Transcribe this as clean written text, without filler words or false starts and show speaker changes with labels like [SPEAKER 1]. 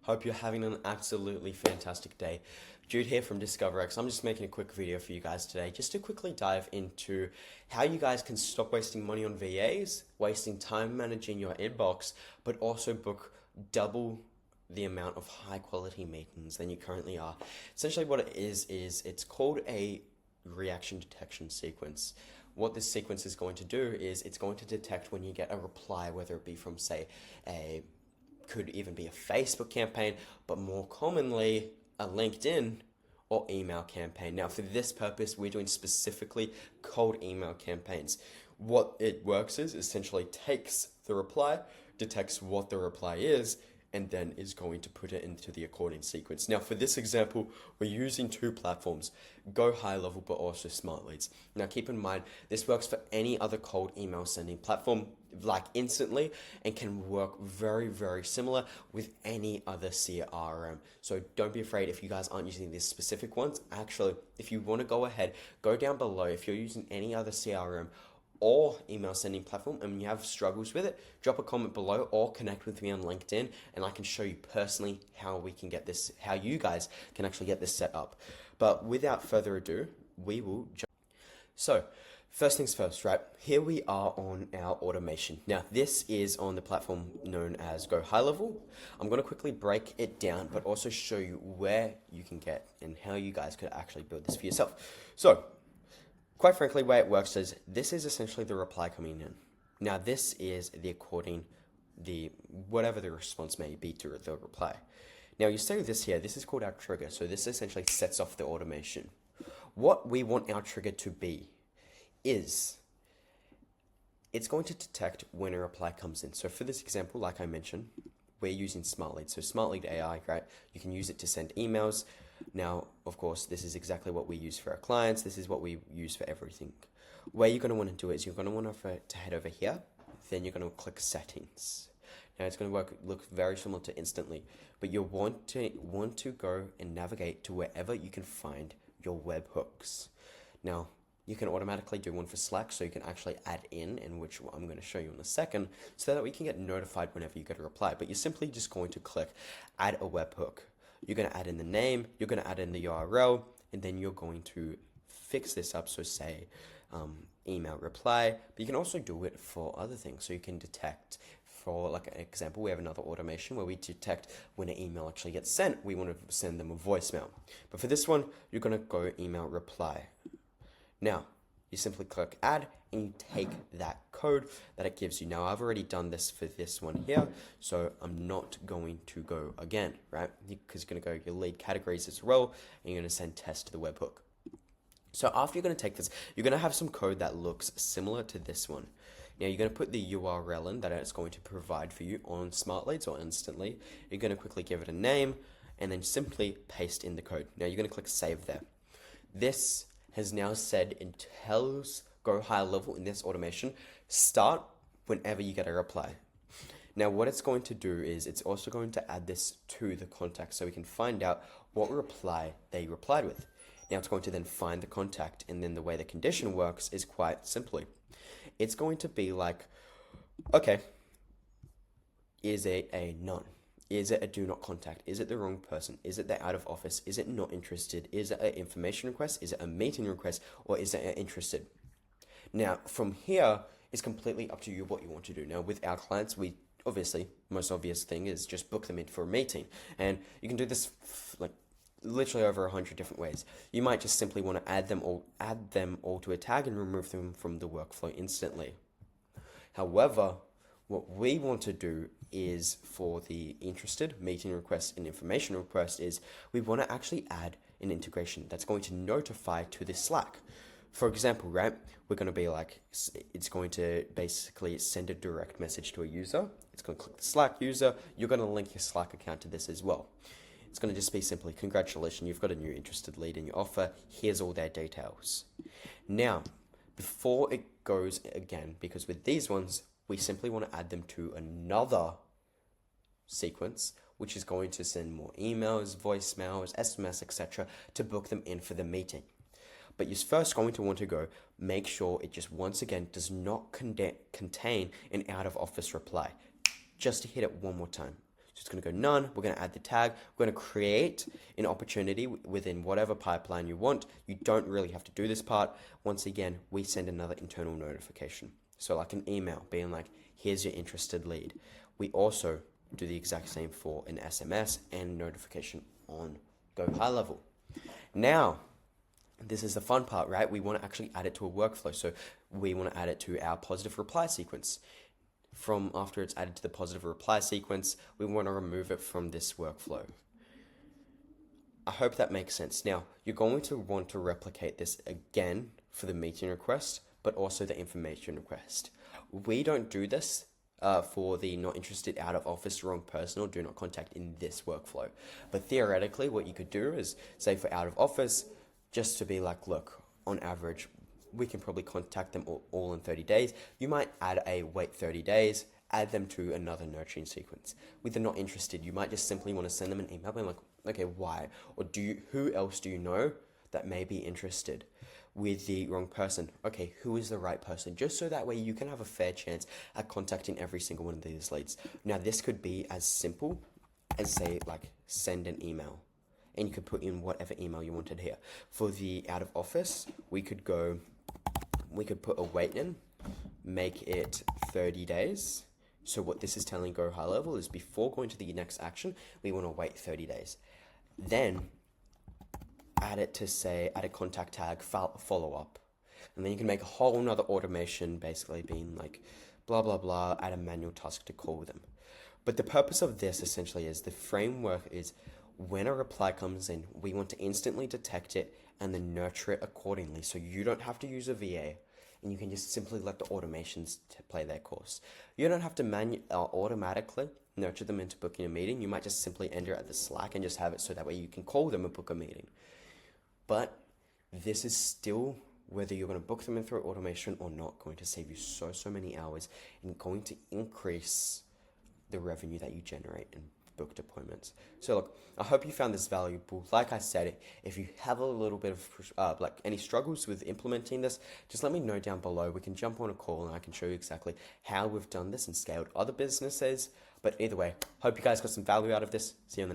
[SPEAKER 1] Hope you're having an absolutely fantastic day. Jude here from categorise. I'm just making a quick video for you guys today just to quickly dive into how you guys can stop wasting money on VAs, wasting time managing your inbox, but also book double the amount of high quality meetings than you currently are. Essentially what it is it's called a reaction detection sequence. What this sequence is going to do is it's going to detect when you get a reply, whether it be from, say, could even be a Facebook campaign, but more commonly a LinkedIn or email campaign. Now, for this purpose, we're doing specifically cold email campaigns. What it works is essentially takes the reply, detects what the reply is, and then is going to put it into the according sequence. Now, for this example, we're using two platforms, Go High Level, but also Smart Leads. Now, keep in mind, this works for any other cold email sending platform, like instantly, and can work very, very similar with any other CRM. So don't be afraid if you guys aren't using these specific ones. Actually, if you want to go ahead, go down below. If you're using any other CRM or email sending platform and you have struggles with it, drop a comment below or connect with me on LinkedIn and I can show you personally how we can get this, how you guys can actually get this set up. But without further ado, we will jump. So first things first, right? Here we are on our automation. Now this is on the platform known as Go High Level. I'm going to quickly break it down, but also show you where you can get and how you guys could actually build this for yourself. So quite frankly, the way it works is this is essentially the reply coming in. Now this is whatever the response may be to the reply. Now you see this here, this is called our trigger. So this essentially sets off the automation. What we want our trigger to be is it's going to detect when a reply comes in. So for this example, like I mentioned, we're using Smart Lead. So Smart Lead AI, right? You can use it to send emails. Now, of course, this is exactly what we use for our clients. This is what we use for everything. Where you're going to want to do it is you're going to want to head over here. Then you're going to click settings. Now it's going to look very similar to instantly, but you want to go and navigate to wherever you can find your webhooks. Now, you can automatically do one for Slack, so you can actually add in which I'm going to show you in a second, so that we can get notified whenever you get a reply. But you're simply just going to click add a webhook. You're going to add in the name, you're going to add in the URL, and then you're going to fix this up. So say email reply, but you can also do it for other things. So you can detect, for like an example, we have another automation where we detect when an email actually gets sent. We want to send them a voicemail. But for this one, you're going to go email reply. Now, you simply click add and you take that code that it gives you. Now, I've already done this for this one here, so I'm not going to go again, right? Because you're going to go your lead categories as well, and you're going to send test to the webhook. So after you're going to take this, you're going to have some code that looks similar to this one. Now, you're going to put the URL in that it's going to provide for you on Smart Leads or instantly. You're going to quickly give it a name and then simply paste in the code. Now, you're going to click save there. This has now said it tells Go High Level in this automation, start whenever you get a reply. Now what it's going to do is it's also going to add this to the contact so we can find out what reply they replied with. Now it's going to then find the contact, and then the way the condition works is quite simply. It's going to be like, okay, is it a none? Is it a do not contact? Is it the wrong person? Is it the out of office? Is it not interested? Is it an information request? Is it a meeting request? Or is it an interested? Now, from here, it's completely up to you what you want to do. Now, with our clients, we obviously, most obvious thing is just book them in for a meeting. And you can do this like literally over 100 different ways. You might just simply want to add them all to a tag and remove them from the workflow instantly. However, what we want to do is for the interested, meeting request, and information request is we want to actually add an integration that's going to notify to the Slack. For example, right, we're going to be like, it's going to basically send a direct message to a user. It's going to click the Slack user. You're going to link your Slack account to this as well. It's going to just be simply, congratulations, you've got a new interested lead in your offer. Here's all their details. Now, before it goes again, because with these ones, we simply want to add them to another sequence, which is going to send more emails, voicemails, SMS, etc. to book them in for the meeting. But you're first going to want to go make sure it just once again does not contain an out of office reply. Just to hit it one more time. So it's going to go none. We're going to add the tag. We're going to create an opportunity within whatever pipeline you want. You don't really have to do this part. Once again, we send another internal notification. So like an email being like, here's your interested lead. We also do the exact same for an SMS and notification on Go High Level. Now, this is the fun part, right? We want to actually add it to a workflow. So we want to add it to our positive reply sequence. From after it's added to the positive reply sequence, we want to remove it from this workflow. I hope that makes sense. Now, you're going to want to replicate this again for the meeting request, but also the information request. We don't do this for the not interested, out of office, wrong person, or do not contact in this workflow. But theoretically, what you could do is say for out of office, just to be like, look, on average, we can probably contact them all in 30 days. You might add a wait 30 days, add them to another nurturing sequence. With the not interested, you might just simply want to send them an email being like, okay, why? Or who else do you know that may be interested? With the wrong person, okay, who is the right person? Just so that way you can have a fair chance at contacting every single one of these leads. Now, this could be as simple as, say, like send an email. And you could put in whatever email you wanted here. For the out of office, we could put a wait in, make it 30 days. So what this is telling Go High Level is before going to the next action, we want to wait 30 days. Then add it to say, add a contact tag, follow up. And then you can make a whole nother automation basically being like, blah, blah, blah, add a manual task to call them. But the purpose of this essentially is the framework is when a reply comes in, we want to instantly detect it and then nurture it accordingly. So you don't have to use a VA and you can just simply let the automations play their course. You don't have to automatically nurture them into booking a meeting. You might just simply enter it at the Slack and just have it so that way you can call them and book a meeting. But this is still, whether you're going to book them in through automation or not, going to save you so many hours and going to increase the revenue that you generate in booked appointments. So look, I hope you found this valuable. Like I said, if you have a little bit of like any struggles with implementing this, just let me know down below. We can jump on a call and I can show you exactly how we've done this and scaled other businesses. But either way, hope you guys got some value out of this. See you on the next